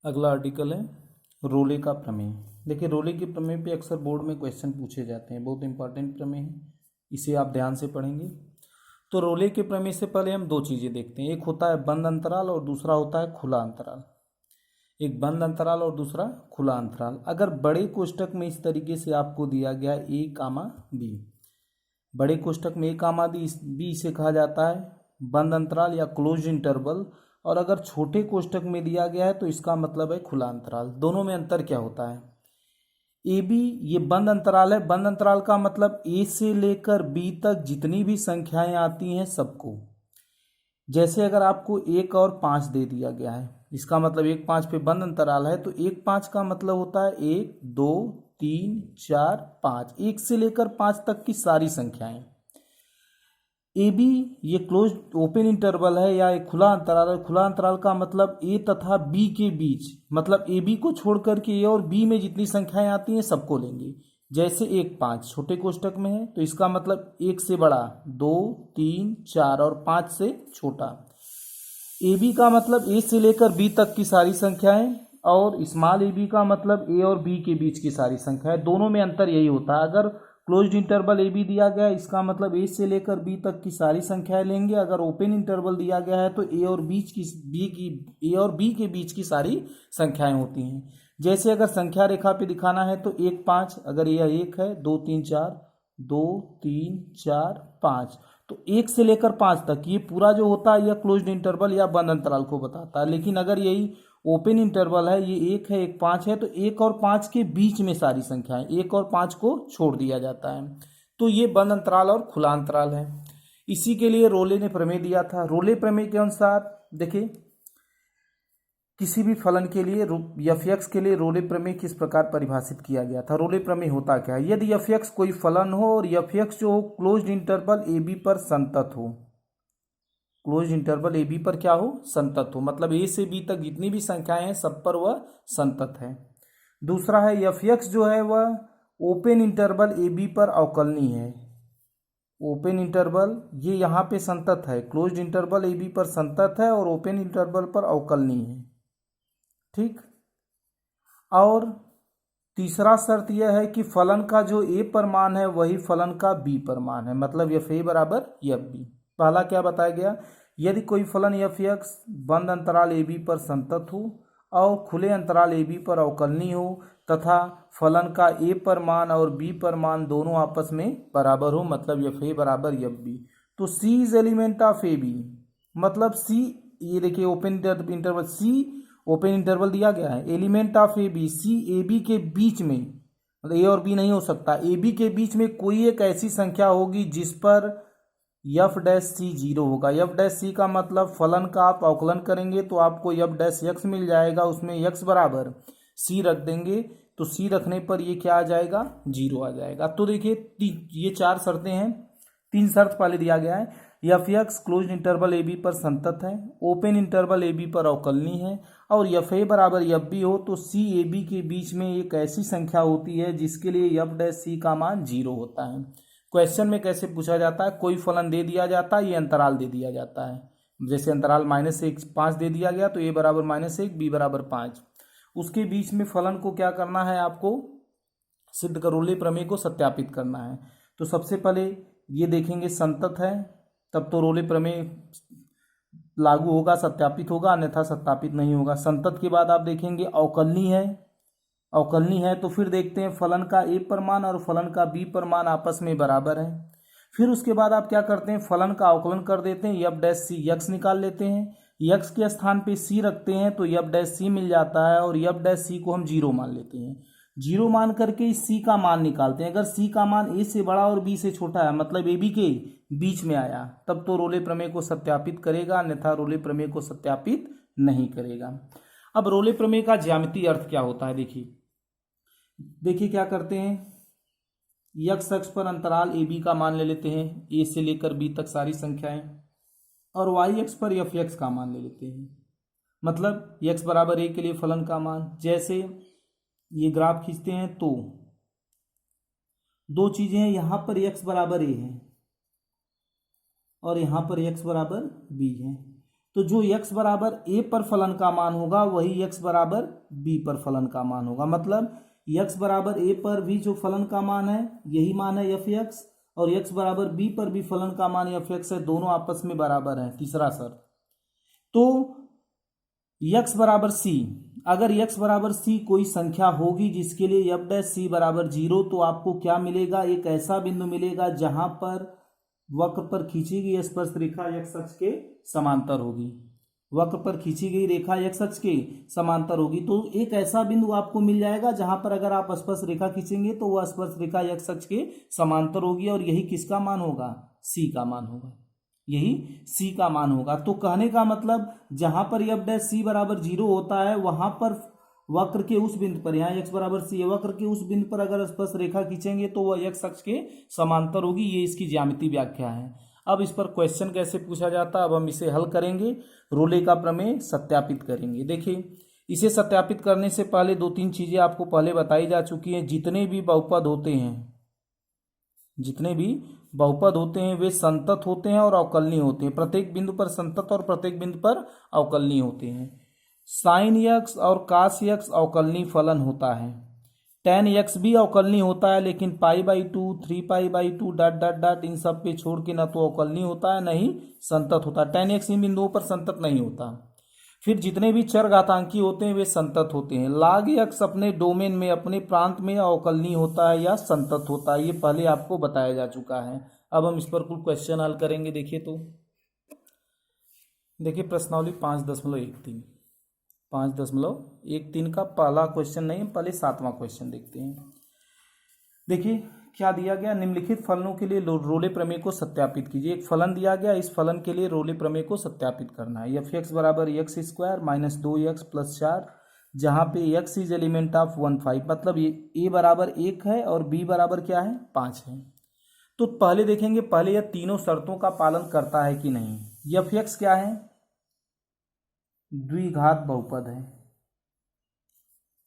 अगला आर्टिकल है रोले का प्रमेय। देखिए, रोले के प्रमेय पे अक्सर बोर्ड में क्वेश्चन पूछे जाते हैं, बहुत इंपॉर्टेंट प्रमेय है, इसे आप ध्यान से पढ़ेंगे। तो रोले के प्रमेय से पहले हम दो चीज़ें देखते हैं, एक होता है बंद अंतराल और दूसरा होता है खुला अंतराल। एक बंद अंतराल और दूसरा खुला अंतराल। अगर बड़े कोष्टक में इस तरीके से आपको दिया गया ए कामा बी, बड़े कोष्टक में ए कामा बी इसे कहा जाता है बंद अंतराल या क्लोज इंटरवल, और अगर छोटे कोष्टक में दिया गया है तो इसका मतलब है खुला अंतराल। दोनों में अंतर क्या होता है? ए बी ये बंद अंतराल है, बंद अंतराल का मतलब ए से लेकर बी तक जितनी भी संख्याएं आती हैं सबको। जैसे अगर आपको 1 और 5 दे दिया गया है, इसका मतलब 1 5 पे बंद अंतराल है, तो 1 5 का मतलब होता है 1 2 3 4 5, 1 से लेकर 5 तक की सारी संख्याएं। ए बी ये क्लोज ओपन इंटरवल है या एक खुला अंतराल है। खुला अंतराल का मतलब ए तथा बी के बीच, मतलब ए बी को छोड़ करके ए और बी में जितनी संख्याएं आती हैं सबको लेंगे। जैसे 1 5 छोटे कोष्टक में है तो इसका मतलब 1 से बड़ा 2 3 4 और 5 से छोटा। ए बी का मतलब ए से लेकर बी तक की सारी संख्याएं, और स्मॉल ए बी का मतलब ए और बी के बीच की सारी संख्याएं। दोनों में अंतर यही होता है। अगर क्लोज्ड इंटरवल ए बी दिया गया है, इसका मतलब ए से लेकर बी तक की सारी संख्याएं लेंगे। अगर ओपन इंटरवल दिया गया है तो ए और बी के बीच की सारी संख्याएं होती हैं। जैसे अगर संख्या रेखा पे दिखाना है तो 1 5, अगर यह 1 है 2 3 4 2 3 4 5, तो 1 से लेकर 5 तक ये पूरा जो होता है यह क्लोज्ड इंटरवल या बंद अंतराल को बताता है। लेकिन अगर यही ओपन इंटरवल है, ये 1 है 1 5 है, तो 1 और 5 के बीच में सारी संख्याएं, 1 और 5 को छोड़ दिया जाता है। तो ये बंद अंतराल और खुला अंतराल है। इसी के लिए रोले ने प्रमेय दिया था। रोले प्रमेय के अनुसार देखिए, किसी भी फलन के लिए एफ एक्स के लिए रोले प्रमेय किस प्रकार परिभाषित किया गया था। रोले प्रमेय होता क्या है? यदि एफ एक्स कोई फलन हो और एफ एक्स जो हो क्लोज्ड इंटरवल ए बी पर संतत हो, क्लोज इंटरवल ए बी पर क्या हो? संतत हो, मतलब ए से बी तक जितनी भी संख्याएं हैं सब पर वह संतत है। दूसरा है एफ एक्स जो है वह ओपन इंटरवल ए बी पर अवकलनीय है। ओपन इंटरवल ये यहाँ पे संतत है, क्लोज्ड इंटरवल ए बी पर संतत है और ओपन इंटरवल पर अवकलनीय है। ठीक। और तीसरा शर्त यह है कि फलन का जो ए पर मान है वही फलन का बी पर मान है, मतलब एफ ए बराबर एफ बी। पहला क्या बताया गया? यदि कोई फलन एफ एक्स बंद अंतराल ए बी पर संतत हो और खुले अंतराल ए बी पर अवकलनीय हो तथा फलन का ए पर मान और बी पर मान दोनों आपस में बराबर हो, मतलब एफ ए बराबर एफ बी, तो C is element of A B. मतलब सी, ये देखिए open interval C, open interval दिया गया है, element of A B, C A B के बीच में, मतलब ए और बी नहीं हो सकता, ए बी के बीच में कोई एक ऐसी संख्या होगी जिस पर एफ डैश सी 0 होगा। एफ डैश सी का मतलब फलन का आप अवकलन करेंगे तो आपको एफ डैश एक्स मिल जाएगा, उसमें एक्स बराबर सी रख देंगे तो सी रखने पर ये क्या आ जाएगा? 0 आ जाएगा। तो देखिए ये 4 शर्तें हैं। 3 शर्त पहले दिया गया है, f x close interval a b पर संतत है, ओपन इंटरवल ए बी पर अवकलनीय है, और एफ ए बराबर एफ बी हो तो सी ए बी के बीच में एक ऐसी संख्या होती है जिसके लिए एफ डैश सी का मान 0 होता है। क्वेश्चन में कैसे पूछा जाता है? कोई फलन दे दिया जाता है, ये अंतराल दे दिया जाता है। जैसे अंतराल -1 5 दे दिया गया तो ए बराबर -1 बी बराबर 5, उसके बीच में फलन को क्या करना है? आपको सिद्ध कर रोले प्रमेय को सत्यापित करना है। तो सबसे पहले ये देखेंगे संतत है, तब तो रोले प्रमेय लागू होगा, सत्यापित होगा, अन्यथा सत्यापित नहीं होगा। संतत के बाद आप देखेंगे अवकलनीय है, अवकलनीय है तो फिर देखते हैं फलन का ए पर मान और फलन का बी पर मान आपस में बराबर है। फिर उसके बाद आप क्या करते हैं? फलन का अवकलन कर देते हैं, एफ डैश सी एक्स निकाल लेते हैं, एक्स के स्थान पे सी रखते हैं तो एफ डैश सी मिल जाता है, और एफ डैश सी को हम 0 मान लेते हैं। 0 मान करके इस सी का मान निकालते हैं। अगर सी का मान ए से बड़ा और बी से छोटा है, मतलब ए बी के बीच में आया, तब तो रोले प्रमेय को सत्यापित करेगा, अन्यथा रोले प्रमेय को सत्यापित नहीं करेगा। अब रोले प्रमेय का ज्यामितीय अर्थ क्या होता है? देखिए क्या करते हैं, एक्स अक्ष पर अंतराल ए बी का मान ले लेते हैं, ए से लेकर बी तक सारी संख्याएं, और वाई अक्ष पर एफ एक्स का मान ले लेते हैं, मतलब एक्स बराबर ए के लिए फलन का मान। जैसे ये ग्राफ खींचते हैं तो दो चीजें हैं, यहां पर एक्स बराबर ए है और यहां पर एक्स बराबर बी है। तो जो x बराबर a पर फलन का मान होगा वही x बराबर b पर फलन का मान होगा। मतलब x बराबर a पर भी जो फलन का मान है यही मान है एफ एक्स, और x बराबर b पर भी फलन का मान एफ एक्स है, दोनों आपस में बराबर हैं। तीसरा शर्त, तो x बराबर c, अगर x बराबर c कोई संख्या होगी जिसके लिए एफ डैश सी बराबर 0, तो आपको क्या मिलेगा, एक ऐसा बिंदु मिलेगा जहां पर वक्र पर खींची गई स्पर्श रेखा x अक्ष के समांतर होगी। वक्र पर खींची गई रेखा x अक्ष के समांतर होगी, तो एक ऐसा बिंदु आपको मिल जाएगा जहां पर अगर आप स्पर्श रेखा खींचेंगे तो वह स्पर्श रेखा x अक्ष के समांतर होगी, और यही किसका मान होगा, c का मान होगा, यही c का मान होगा। तो कहने का मतलब जहां पर एफ डैश सी बराबर 0 होता है वहां पर वक्र के उस बिंदु पर, यहाँ x बराबर सी है, वक्र के उस बिंदु पर अगर स्पर्श रेखा खींचेंगे तो वह x अक्ष के समांतर होगी। ये इसकी ज्यामितीय व्याख्या है। अब इस पर क्वेश्चन कैसे पूछा जाता है, अब हम इसे हल करेंगे, रोले का प्रमेय सत्यापित करेंगे। देखिए, इसे सत्यापित करने से पहले दो तीन चीजें आपको पहले बताई जा चुकी हैं। जितने भी बहुपद होते हैं वे संतत होते हैं और अवकलनीय होते हैं। प्रत्येक बिंदु पर संतत और प्रत्येक बिंदु पर अवकलनीय होते हैं। साइन यक्स और कास यक्स अवकलनीय फलन होता है। टेन यक्स भी अवकलनीय होता है, लेकिन π/2, 3π/2 डॉट डॉट डॉट इन सब पे छोड़ के ना तो अवकलनीय होता है न ही संतत होता है। टेन यक्स इन बिंदुओं पर संतत नहीं होता। फिर जितने भी चर घातांकी होते हैं वे संतत होते हैं। लाग यक्स अपने डोमेन में, अपने प्रांत में अवकलनीय होता है या संतत होता है, ये पहले आपको बताया जा चुका है। अब हम इस पर कुछ क्वेश्चन हल करेंगे। देखिए, तो देखिए प्रश्नावली 5.13 का पहला क्वेश्चन नहीं, पहले 7वां क्वेश्चन देखते हैं। देखिए क्या दिया गया, निम्नलिखित फलनों के लिए रोले प्रमेय को सत्यापित कीजिए। एक फलन दिया गया, इस फलन के लिए रोले प्रमेय को सत्यापित करना है। एफ एक्स बराबर x square minus 2x plus 4, जहाँ पे x इज एलिमेंट ऑफ 1 5, मतलब a बराबर 1 है और b बराबर क्या है 5 है। तो पहले देखेंगे, पहले यह तीनों शर्तों का पालन करता है कि नहीं। एफ एक्स क्या है, द्विघात बहुपद है,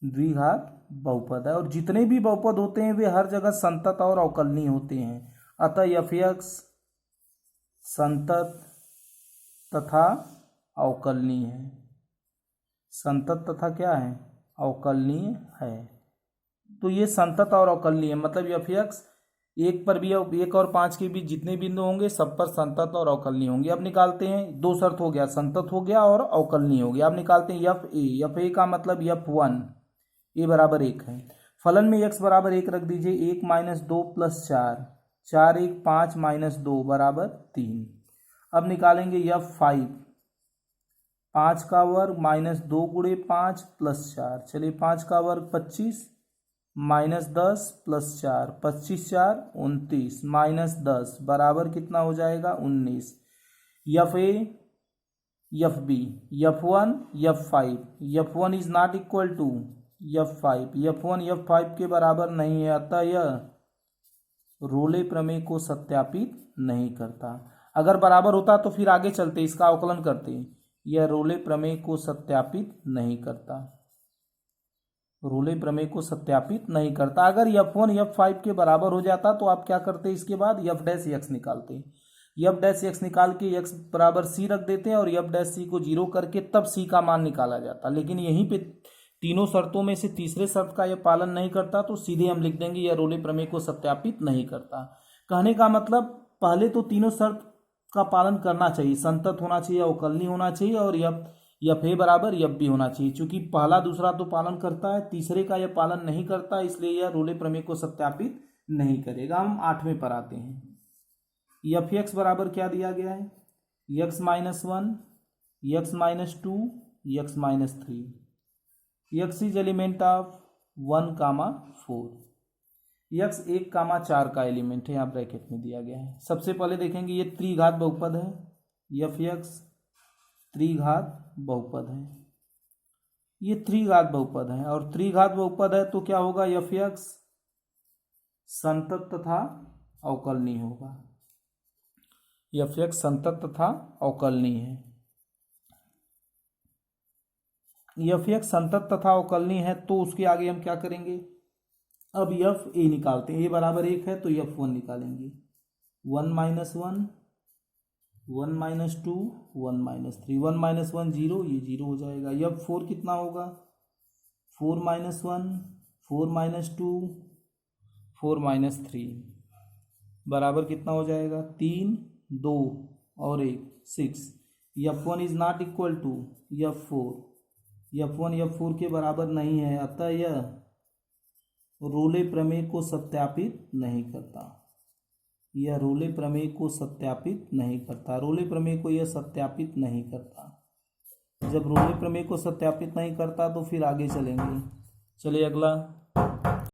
द्विघात बहुपद है, और जितने भी बहुपद होते हैं वे हर जगह संतत और अवकलनीय होते हैं। अतः एफ एक्स संतत तथा अवकलनीय है। संतत तथा क्या है, अवकलनीय है। तो ये संतत और अवकलनीय है, मतलब एफ एक्स एक पर भी, 1 और 5 के बीच जितने बिंदु होंगे सब पर संतत और अवकलनीय होंगे। अब निकालते हैं, दो शर्त हो गया, संतत हो गया और अवकलनीय हो गया। अब निकालते हैं एफ ए का मतलब F1, ए बराबर 1 है। फलन में x बराबर 1 रख दीजिए, 1 माइनस 2 प्लस 4, 4 1 5 माइनस 2 बराबर 3। अब निकालेंगे F5, 5 का वर्ग माइनस 2 गुणे 5 प्लस 4, चलिए 5 का वर्ग 25 माइनस 10 प्लस 4, 25 4 29 माइनस 10 बराबर कितना हो जाएगा 19। F a f b, F1 F5, F1 is not equal to F5, F1 F5 के बराबर नहीं है, अतः यह रोले प्रमेय को सत्यापित नहीं करता। अगर बराबर होता तो फिर आगे चलते, इसका अवकलन करते। यह रोले प्रमेय को सत्यापित नहीं करता, रोले प्रमेय को सत्यापित नहीं करता। अगर F1 F5 के बराबर हो जाता तो आप क्या करते, इसके बाद F डैश एक्स निकालते। F डैश एक्स निकाल के x बराबर c रख देते हैं और F डैश c को 0 करके तब c का मान निकाला जाता। लेकिन यहीं पे तीनों शर्तों में से तीसरे शर्त का यह पालन नहीं करता, तो सीधे हम लिख देंगे यह रोले प्रमेय को सत्यापित नहीं करता। कहने का मतलब पहले तो तीनों शर्त का पालन करना चाहिए, संतत होना चाहिए, अवकलनीय होना चाहिए और एफ ए बराबर एफ बी होना चाहिए। चूंकि पहला दूसरा तो पालन करता है, तीसरे का यह पालन नहीं करता, इसलिए यह रोले प्रमेय को सत्यापित नहीं करेगा। हम 8वें पर आते हैं। एफ एक्स बराबर क्या दिया गया है, x minus 1, x minus 2, x minus 3, x is element of 1, 4, x 1, 4 का एलिमेंट है, यहाँ ब्रैकेट में दिया गया है। सबसे पहले देखेंगे ये त्रिघात बहुपद है, एफ एक्स त्रिघात बहुपद है, ये त्रिघात बहुपद है, और त्रिघात बहुपद है तो क्या होगा, एफ एक्स संतत तथा अवकलनीय होगा। एफ एक्स संतत तथा अवकलनीय है। एफ एक्स संतत तथा अवकलनीय है तो उसके आगे हम क्या करेंगे, अब एफ ए निकालते हैं। ए बराबर 1 है तो F1 निकालेंगे, 1 माइनस 1 1 माइनस 2 1 माइनस 3, 1 माइनस 1 0, ये 0 हो जाएगा। अब 4 कितना होगा, 4 माइनस 1 4 माइनस 2 4 माइनस 3 बराबर कितना हो जाएगा, 3 2 और 1 6। F1 is not equal to F4, F1 F4 के बराबर नहीं है, अतः यह रोले प्रमेय को सत्यापित नहीं करता। यह रोले प्रमेय को सत्यापित नहीं करता। रोले प्रमेय को यह सत्यापित नहीं करता। जब रोले प्रमेय को सत्यापित नहीं करता तो फिर आगे चलेंगे। चलिए अगला